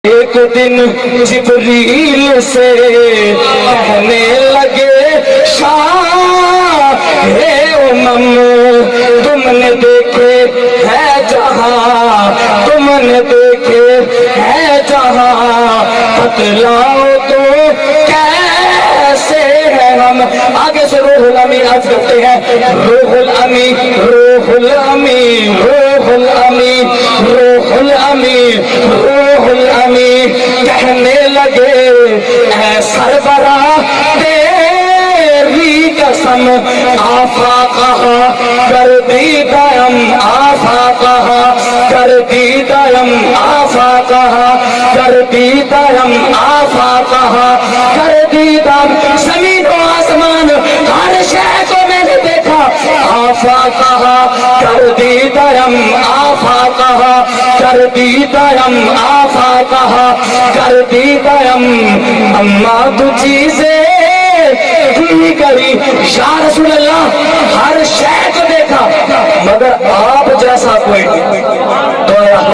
ایک دن جبریل سے کہنے لگے شاہ امم تم نے دیکھے ہے جہاں، تم نے دیکھے ہے جہاں، بتلاؤ تو کیسے ہے ہم۔ آگے سے روح الامین عرض کرتے ہیں، روح الامین روح الامین روح الامین روح الامین روح الامین کہنے لگے اے سربراہ تیری قسم آفاقہ کر دی دیم آفاقہ کر دی دیم آفاقہ کر دی دیم آفاقہ کر دی دیم۔ زمین و آسمان ہر شے کو میں نے دیکھا آفاقہ کر دی دیم آفاقہ کر دی دیم آفاقہ کر دی دیم۔ اما تو چیزیں گئی یا رسول اللہ ہر شے کو دیکھا مگر آپ جیسا کوئی نہیں۔